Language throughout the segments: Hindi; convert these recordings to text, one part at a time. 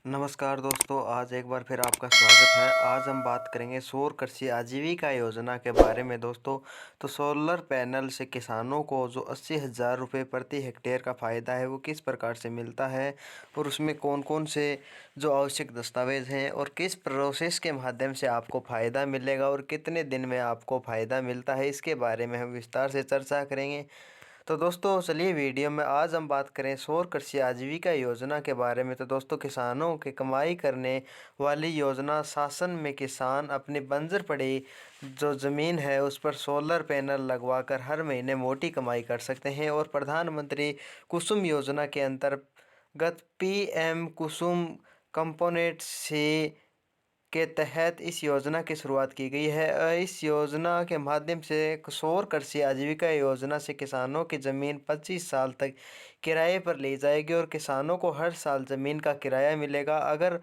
नमस्कार दोस्तों, आज एक बार फिर आपका स्वागत है। आज हम बात करेंगे सौर कृषि आजीविका योजना के बारे में दोस्तों। तो सोलर पैनल से किसानों को जो 80,000 रुपये प्रति हेक्टेयर का फ़ायदा है वो किस प्रकार से मिलता है और उसमें कौन कौन से जो आवश्यक दस्तावेज़ हैं और किस प्रोसेस के माध्यम से आपको फ़ायदा मिलेगा और कितने दिन में आपको फ़ायदा मिलता है, इसके बारे में हम विस्तार से चर्चा करेंगे। तो दोस्तों चलिए वीडियो में आज हम बात करें सौर कृषि आजीविका योजना के बारे में। तो दोस्तों किसानों की कमाई करने वाली योजना, शासन में किसान अपनी बंजर पड़ी जो ज़मीन है उस पर सोलर पैनल लगवाकर हर महीने मोटी कमाई कर सकते हैं। और प्रधानमंत्री कुसुम योजना के अंतर्गत पीएम कुसुम कंपोनेंट से के तहत इस योजना की शुरुआत की गई है। इस योजना के माध्यम से सौर कृषि आजीविका योजना से किसानों की ज़मीन 25 साल तक किराए पर ली जाएगी और किसानों को हर साल ज़मीन का किराया मिलेगा। अगर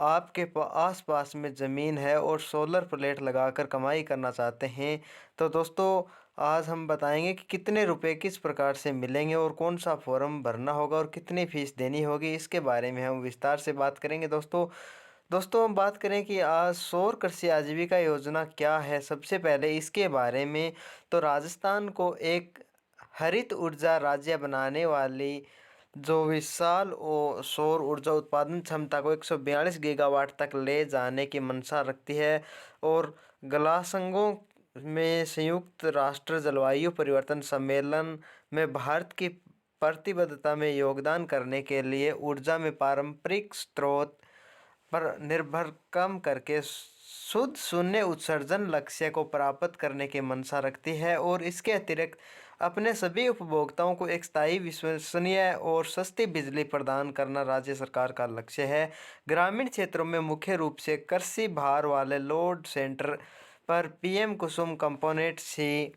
आपके आस पास में ज़मीन है और सोलर प्लेट लगाकर कमाई करना चाहते हैं तो दोस्तों आज हम बताएंगे कि कितने रुपए किस प्रकार से मिलेंगे और कौन सा फॉर्म भरना होगा और कितनी फ़ीस देनी होगी, इसके बारे में हम विस्तार से बात करेंगे। दोस्तों हम बात करें कि आज सौर कृषि आजीविका योजना क्या है। सबसे पहले इसके बारे में तो राजस्थान को एक हरित ऊर्जा राज्य बनाने वाली जो विशाल सौर ऊर्जा उत्पादन क्षमता को 142 गीगावाट तक ले जाने की मंशा रखती है और ग्लासगो में संयुक्त राष्ट्र जलवायु परिवर्तन सम्मेलन में भारत की प्रतिबद्धता में योगदान करने के लिए ऊर्जा में पारंपरिक स्रोत पर निर्भर कम करके शुद्ध शून्य उत्सर्जन लक्ष्य को प्राप्त करने की मंशा रखती है। और इसके अतिरिक्त अपने सभी उपभोक्ताओं को एक स्थायी, विश्वसनीय और सस्ती बिजली प्रदान करना राज्य सरकार का लक्ष्य है। ग्रामीण क्षेत्रों में मुख्य रूप से कृषि भार वाले लोड सेंटर पर पीएम कुसुम कंपोनेंट सी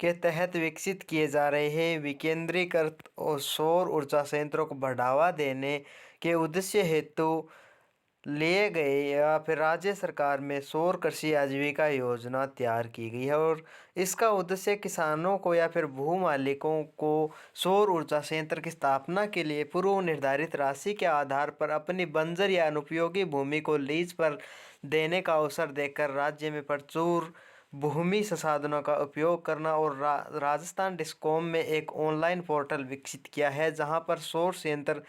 के तहत विकसित किए जा रहे हैं। विकेंद्रीकृत और सौर ऊर्जा संयंत्रों को बढ़ावा देने के उद्देश्य हेतु लिए गए या फिर राज्य सरकार में सौर कृषि आजीविका योजना तैयार की गई है। और इसका उद्देश्य किसानों को या फिर भू मालिकों को सौर ऊर्जा संयंत्र की स्थापना के लिए पूर्व निर्धारित राशि के आधार पर अपनी बंजर या अनुपयोगी भूमि को लीज पर देने का अवसर देकर राज्य में प्रचुर भूमि संसाधनों का उपयोग करना। और राजस्थान डिस्कॉम में एक ऑनलाइन पोर्टल विकसित किया है जहां पर सौर संयंत्र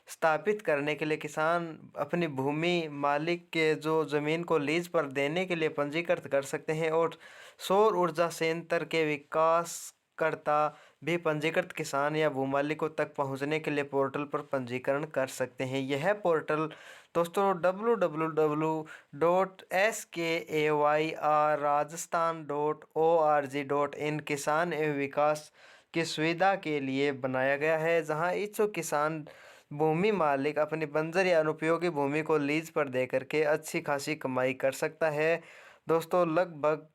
स्थापित करने के लिए किसान अपनी भूमि मालिक के जो ज़मीन को लीज पर देने के लिए पंजीकृत कर सकते हैं। और सौर ऊर्जा संयंत्र के विकासकर्ता भी पंजीकृत किसान या भूमालिकों तक पहुंचने के लिए पोर्टल पर पंजीकरण कर सकते हैं। यह पोर्टल दोस्तों www.skayrajasthan.org.in किसान एवं विकास की सुविधा के लिए बनाया गया है, जहां इच्छुक किसान भूमि मालिक अपनी बंजर या अनुपयोगी भूमि को लीज पर देकर के अच्छी खासी कमाई कर सकता है। दोस्तों लगभग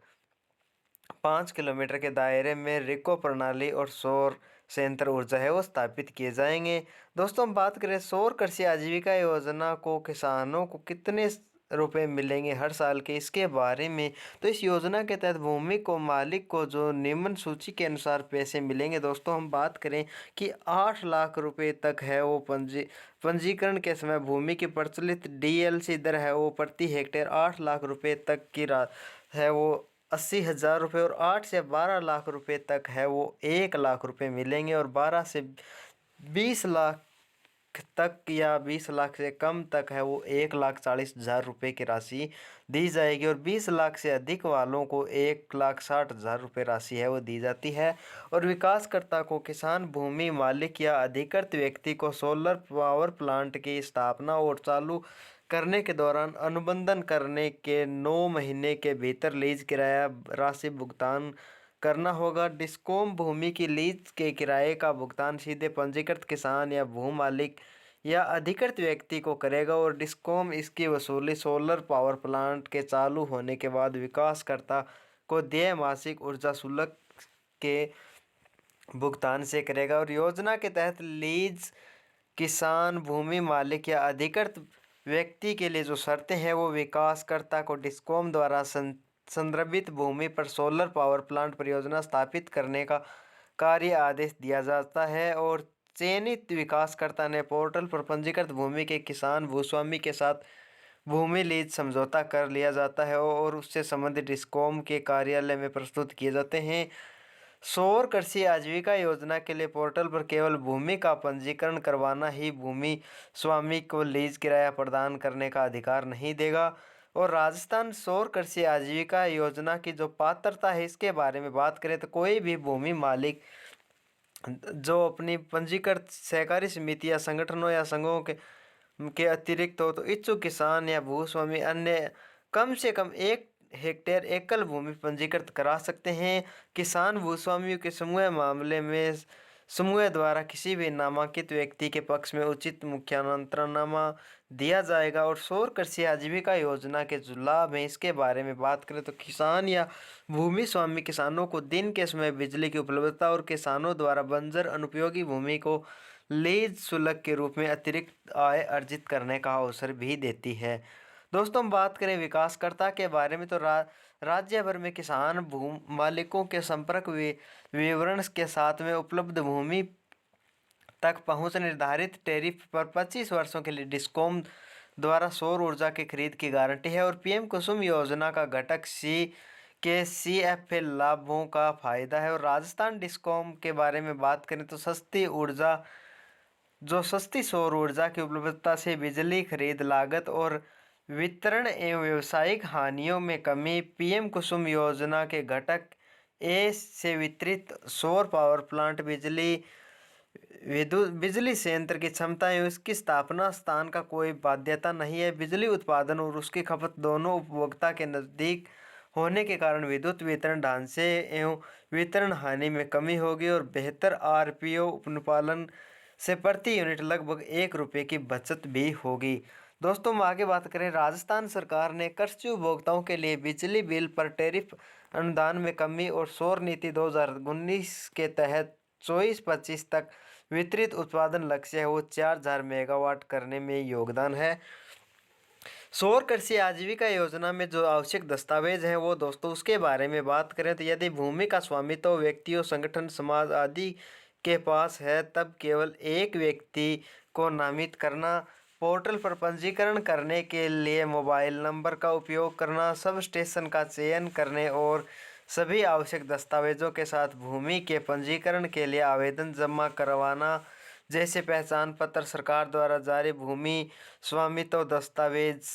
5 किलोमीटर के दायरे में रिको प्रणाली और सौर संयंत्र ऊर्जा है वो स्थापित किए जाएंगे। दोस्तों हम बात करें सौर कृषि आजीविका योजना को किसानों को कितने रुपए मिलेंगे हर साल के, इसके बारे में तो इस योजना के तहत भूमि को मालिक को जो निम्न सूची के अनुसार पैसे मिलेंगे। दोस्तों हम बात करें कि 8 लाख रुपए तक है वो पंजीकरण के समय भूमि की प्रचलित डीएलसी दर है वो प्रति हेक्टेयर 8 लाख रुपए तक की है वो 80,000 रुपये और 8 से 12 लाख रुपए तक है वो 1 लाख रुपए मिलेंगे। और 12 से 20 लाख तक या 20 लाख से कम तक है वो 1,40,000 रुपये की राशि दी जाएगी। और 20 लाख से अधिक वालों को 1,60,000 रुपये राशि है वो दी जाती है। और विकासकर्ता को किसान भूमि मालिक या अधिकृत व्यक्ति को सोलर पावर प्लांट की स्थापना और चालू करने के दौरान अनुबंधन करने के 9 महीने के भीतर लीज किराया राशि भुगतान करना होगा। डिस्कॉम भूमि की लीज के किराए का भुगतान सीधे पंजीकृत किसान या भू मालिक या अधिकृत व्यक्ति को करेगा और डिस्कॉम इसकी वसूली सोलर पावर प्लांट के चालू होने के बाद विकासकर्ता को देय मासिक ऊर्जा शुल्क के भुगतान से करेगा। और योजना के तहत लीज किसान भूमि मालिक या अधिकृत व्यक्ति के लिए जो शर्तें हैं वो विकासकर्ता को डिस्कॉम द्वारा संदर्भित भूमि पर सोलर पावर प्लांट परियोजना स्थापित करने का कार्य आदेश दिया जाता है और चयनित विकासकर्ता ने पोर्टल पर पंजीकृत भूमि के किसान भूस्वामी के साथ भूमि लीज समझौता कर लिया जाता है और उससे संबंधित डिस्कॉम के कार्यालय में प्रस्तुत किए जाते हैं। सौर कृषि आजीविका योजना के लिए पोर्टल पर केवल भूमि का पंजीकरण करवाना ही भूमि स्वामी को लीज किराया प्रदान करने का अधिकार नहीं देगा। और राजस्थान सौर कृषि आजीविका योजना की जो पात्रता है इसके बारे में बात करें तो कोई भी भूमि मालिक जो अपनी पंजीकृत सहकारी समिति या संगठनों या संघों के अतिरिक्त हो तो इच्छुक किसान या भूस्वामी अन्य कम से कम 1 हेक्टेयर एकल भूमि पंजीकृत करा सकते हैं। किसान भूस्वामियों के समूह मामले में समूह द्वारा किसी भी नामांकित व्यक्ति के पक्ष में उचित मुखियानामा दिया जाएगा। और सौर कृषि आजीविका योजना के जो लाभ हैं इसके बारे में बात करें तो किसान या भूमि स्वामी किसानों को दिन के समय बिजली की उपलब्धता और किसानों द्वारा बंजर अनुपयोगी भूमि को लीज शुल्क के रूप में अतिरिक्त आय अर्जित करने का अवसर भी देती है। दोस्तों हम बात करें विकासकर्ता के बारे में तो राज्य भर में किसान भू मालिकों के संपर्क विवरण के साथ में उपलब्ध भूमि तक पहुंच निर्धारित टैरिफ पर 25 वर्षों के लिए डिस्कॉम द्वारा सौर ऊर्जा की खरीद की गारंटी है। और पीएम कुसुम योजना का घटक सी के CFL लाभों का फायदा है। और राजस्थान डिस्कॉम के बारे में बात करें तो सस्ती सौर ऊर्जा की उपलब्धता से बिजली खरीद लागत और वितरण एवं व्यावसायिक हानियों में कमी, पीएम कुसुम योजना के घटक ए से वितरित सौर पावर प्लांट बिजली संयंत्र की क्षमता एवं इसकी स्थापना स्थान का कोई बाध्यता नहीं है। बिजली उत्पादन और उसकी खपत दोनों उपभोक्ता के नज़दीक होने के कारण विद्युत वितरण ढांचे एवं वितरण हानि में कमी होगी और बेहतर RPO अनुपालन से प्रति यूनिट लगभग ₹1 की बचत भी होगी। दोस्तों हम आगे बात करें, राजस्थान सरकार ने कृषि उपभोक्ताओं के लिए बिजली बिल पर टैरिफ अनुदान में कमी और सौर नीति 2019 के तहत 24-25 तक वितरित उत्पादन लक्ष्य है वो 4000 मेगावाट करने में योगदान है। सौर कृषि आजीविका योजना में जो आवश्यक दस्तावेज हैं वो दोस्तों उसके बारे में बात करें तो यदि भूमि का स्वामित्व व्यक्तियों संगठन समाज आदि के पास है तब केवल एक व्यक्ति को नामित करना, पोर्टल पर पंजीकरण करने के लिए मोबाइल नंबर का उपयोग करना, सब स्टेशन का चयन करने और सभी आवश्यक दस्तावेजों के साथ भूमि के पंजीकरण के लिए आवेदन जमा करवाना जैसे पहचान पत्र, सरकार द्वारा जारी भूमि स्वामित्व दस्तावेज,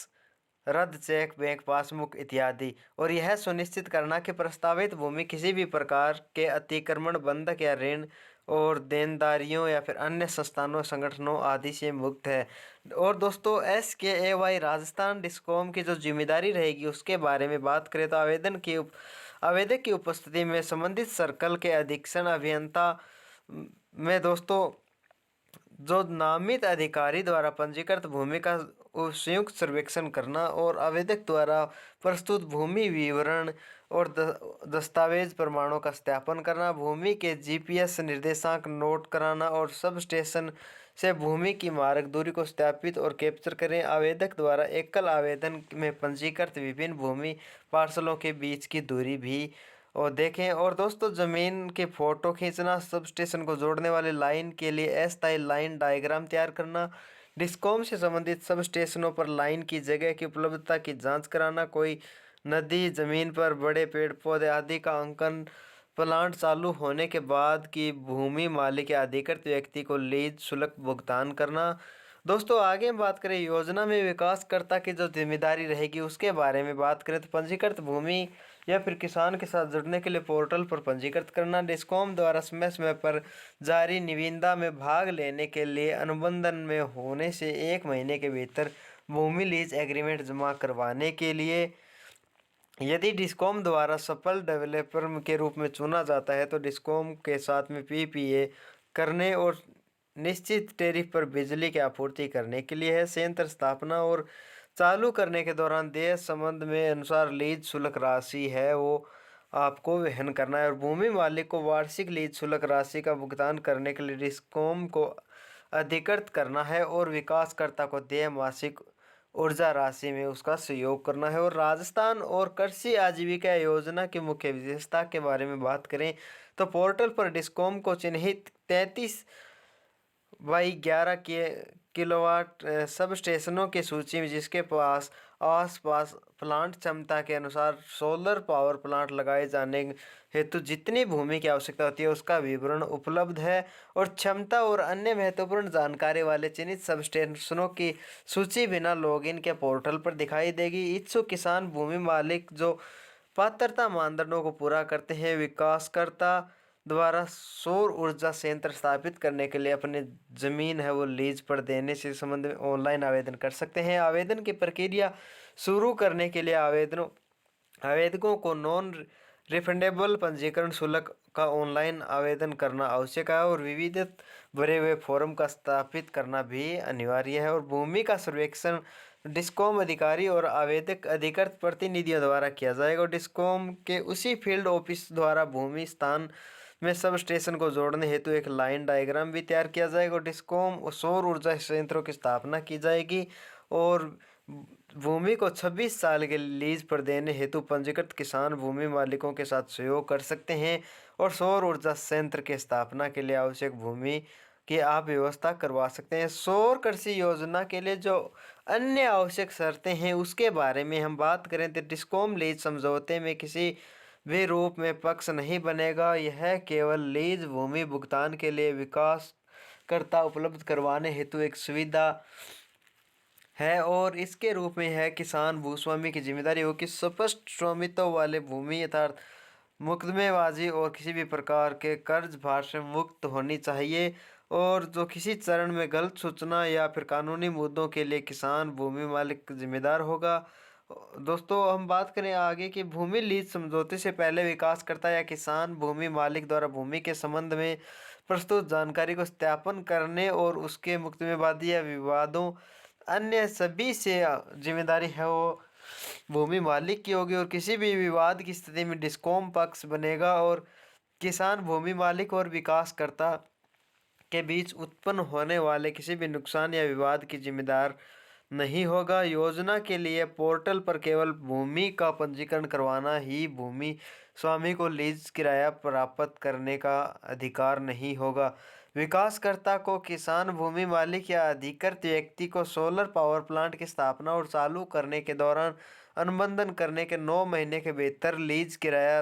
रद्द चेक, बैंक पासबुक इत्यादि। और यह सुनिश्चित करना कि प्रस्तावित भूमि किसी भी प्रकार के अतिक्रमण, बंधक या ऋण और देनदारियों या फिर अन्य संस्थानों, संगठनों आदि से मुक्त है। और दोस्तों SKAY राजस्थान डिस्कॉम की जो जिम्मेदारी रहेगी उसके बारे में बात करें तो आवेदक की उपस्थिति में संबंधित सर्कल के अधीक्षण अभियंता में दोस्तों जो नामित अधिकारी द्वारा पंजीकृत भूमि का संयुक्त सर्वेक्षण करना और आवेदक द्वारा प्रस्तुत भूमि विवरण और दस्तावेज प्रमाणों का सत्यापन करना, भूमि के GPS निर्देशांक नोट कराना और सब स्टेशन से भूमि की मार्ग दूरी को सत्यापित और कैप्चर करें। आवेदक द्वारा एकल आवेदन में पंजीकृत विभिन्न भूमि पार्सलों के बीच की दूरी भी और देखें। और दोस्तों ज़मीन के फ़ोटो खींचना, सब स्टेशन को जोड़ने वाले लाइन के लिए अस्थायी लाइन डायग्राम तैयार करना, डिस्कॉम से संबंधित सब स्टेशनों पर लाइन की जगह की उपलब्धता की जांच कराना, कोई नदी, ज़मीन पर बड़े पेड़ पौधे आदि का अंकन, प्लांट चालू होने के बाद की भूमि मालिक या अधिकृत व्यक्ति को लीज शुल्क भुगतान करना। दोस्तों आगे हम बात करें योजना में विकासकर्ता की जो जिम्मेदारी रहेगी उसके बारे में बात करें तो पंजीकृत भूमि या फिर किसान के साथ जुड़ने के लिए पोर्टल पर पंजीकृत करना, डिस्कॉम द्वारा समय समय पर जारी निविदा में भाग लेने के लिए अनुबंधन में होने से 1 महीने के भीतर भूमि लीज एग्रीमेंट जमा करवाने के लिए, यदि डिस्कॉम द्वारा सफल डेवलपर के रूप में चुना जाता है तो डिस्कॉम के साथ में PPA करने और निश्चित टैरिफ पर बिजली की आपूर्ति करने के लिए है। संयंत्र स्थापना और चालू करने के दौरान देय संबंध में अनुसार लीज शुल्क राशि है वो आपको वहन करना है। और भूमि मालिक को वार्षिक लीज शुल्क राशि का भुगतान करने के लिए डिस्कॉम को अधिकृत करना है और विकासकर्ता को देय मासिक ऊर्जा राशि में उसका सहयोग करना है। और राजस्थान और कृषि आजीविका योजना की मुख्य विशेषता के बारे में बात करें तो पोर्टल पर डिस्कॉम को चिन्हित 33 बाई 11 के किलोवाट सब स्टेशनों की सूची में जिसके पास आसपास प्लांट क्षमता के अनुसार सोलर पावर प्लांट लगाए जाने हेतु जितनी भूमि की आवश्यकता होती है उसका विवरण उपलब्ध है और क्षमता और अन्य महत्वपूर्ण जानकारी वाले चिन्हित सब स्टेशनों की सूची बिना लॉगिन के पोर्टल पर दिखाई देगी। इच्छुक किसान भूमि मालिक जो पात्रता मानदंडों को पूरा करते हैं विकासकर्ता द्वारा सौर ऊर्जा संयंत्र स्थापित करने के लिए अपनी जमीन है वो लीज पर देने से संबंध में ऑनलाइन आवेदन कर सकते हैं। आवेदन की प्रक्रिया शुरू करने के लिए आवेदकों को नॉन रिफंडेबल पंजीकरण शुल्क का ऑनलाइन आवेदन करना आवश्यक है और विविध भरे हुए फॉर्म का स्थापित करना भी अनिवार्य है और भूमि का सर्वेक्षण डिस्कॉम अधिकारी और आवेदक अधिकृत प्रतिनिधियों द्वारा किया जाएगा। डिस्कॉम के उसी फील्ड ऑफिस द्वारा भूमि स्थान में सब स्टेशन को जोड़ने हेतु एक लाइन डायग्राम भी तैयार किया जाएगा। डिस्कॉम सौर ऊर्जा संयंत्रों की स्थापना की जाएगी और भूमि को 26 साल के लीज पर देने हेतु पंजीकृत किसान भूमि मालिकों के साथ सहयोग कर सकते हैं और सौर ऊर्जा संयंत्र की स्थापना के लिए आवश्यक भूमि की आप व्यवस्था करवा सकते हैं। सौर कृषि योजना के लिए जो अन्य आवश्यक शर्तें हैं उसके बारे में हम बात करें तो डिस्कॉम लीज समझौते में किसी भी रूप में पक्ष नहीं बनेगा। यह केवल लीज भूमि भुगतान के लिए विकासकर्ता उपलब्ध करवाने हेतु एक सुविधा है और इसके रूप में है किसान भूस्वामी की जिम्मेदारी हो कि स्पष्ट स्वामित्व वाले भूमि अर्थात मुकदमेबाजी और किसी भी प्रकार के कर्ज भार से मुक्त होनी चाहिए और जो किसी चरण में गलत सूचना या फिर कानूनी मुद्दों के लिए किसान भूमि मालिक जिम्मेदार होगा। दोस्तों हम बात करें आगे कि भूमि लीज समझौते से पहले विकासकर्ता या किसान भूमि मालिक द्वारा भूमि के संबंध में प्रस्तुत जानकारी को सत्यापन करने और उसके मुकदमेबाजी या विवादों अन्य सभी से जिम्मेदारी है वो भूमि मालिक की होगी और किसी भी विवाद की स्थिति में डिस्कॉम पक्ष बनेगा और किसान भूमि मालिक और विकासकर्ता के बीच उत्पन्न होने वाले किसी भी नुकसान या विवाद की जिम्मेदार नहीं होगा। योजना के लिए पोर्टल पर केवल भूमि का पंजीकरण करवाना ही भूमि स्वामी को लीज किराया प्राप्त करने का अधिकार नहीं होगा। विकासकर्ता को किसान भूमि मालिक या अधिकृत व्यक्ति को सोलर पावर प्लांट की स्थापना और चालू करने के दौरान अनुबंधन करने के 9 महीने के भीतर लीज किराया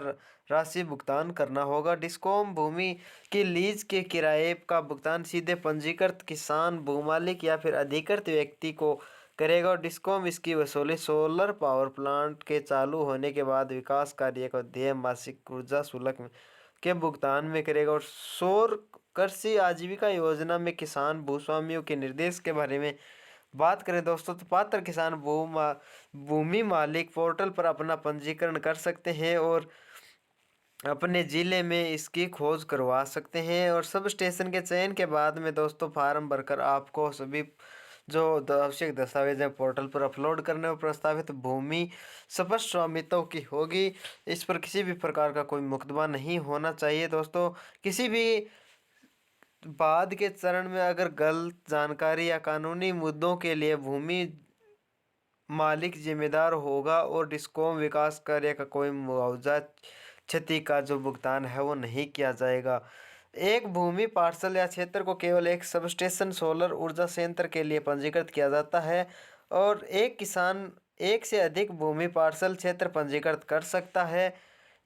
राशि भुगतान करना होगा। डिस्कॉम भूमि की लीज के किराए का भुगतान सीधे पंजीकृत किसान भूमालिक या फिर अधिकृत व्यक्ति को करेगा और डिस्कॉम इसकी वसूली सोलर पावर प्लांट के चालू होने के बाद विकास कार्य को देय मासिक ऊर्जा शुल्क के भुगतान में करेगा। और सौर कृषि आजीविका योजना में किसान भूस्वामियों के निर्देश के बारे में बात करें दोस्तों तो पात्र किसान भूमि मालिक पोर्टल पर अपना पंजीकरण कर सकते हैं और अपने ज़िले में इसकी खोज करवा सकते हैं और सब स्टेशन के चयन के बाद में दोस्तों फार्म भरकर आपको सभी जो आवश्यक दस्तावेज हैं पोर्टल पर अपलोड करने और प्रस्तावित भूमि स्पष्ट स्वामित्व की होगी। इस पर किसी भी प्रकार का कोई मुकदमा नहीं होना चाहिए। दोस्तों किसी भी बाद के चरण में अगर गलत जानकारी या कानूनी मुद्दों के लिए भूमि मालिक जिम्मेदार होगा और डिस्कॉम विकास कार्य का कोई मुआवजा क्षति का जो भुगतान है वो नहीं किया जाएगा। एक भूमि पार्सल या क्षेत्र को केवल एक सबस्टेशन सोलर ऊर्जा संयंत्र के लिए पंजीकृत किया जाता है और एक किसान एक से अधिक भूमि पार्सल क्षेत्र पंजीकृत कर सकता है।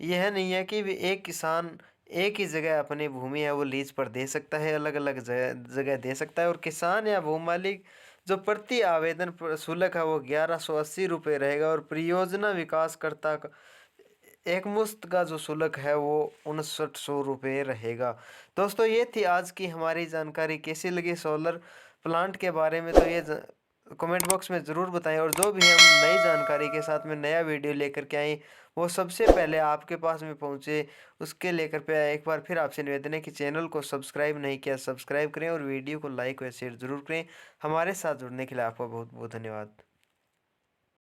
यह नहीं है कि एक किसान एक ही जगह अपनी भूमि है वो लीज पर दे सकता है, अलग अलग जगह दे सकता है और किसान या भूमि मालिक जो प्रति आवेदन शुल्क है वो 1180 रुपये रहेगा और परियोजना विकासकर्ता का एक मुश्त का जो शुल्क है वो 5900 रुपये रहेगा। दोस्तों ये थी आज की हमारी जानकारी। कैसी लगी सोलर प्लांट के बारे में तो ये कमेंट बॉक्स में ज़रूर बताएं और जो भी हम नई जानकारी के साथ में नया वीडियो लेकर के आए वो सबसे पहले आपके पास में पहुंचे उसके लेकर पे एक बार फिर आपसे निवेदन है कि चैनल को सब्सक्राइब नहीं किया सब्सक्राइब करें और वीडियो को लाइक व शेयर ज़रूर करें। हमारे साथ जुड़ने के लिए आपका बहुत बहुत धन्यवाद।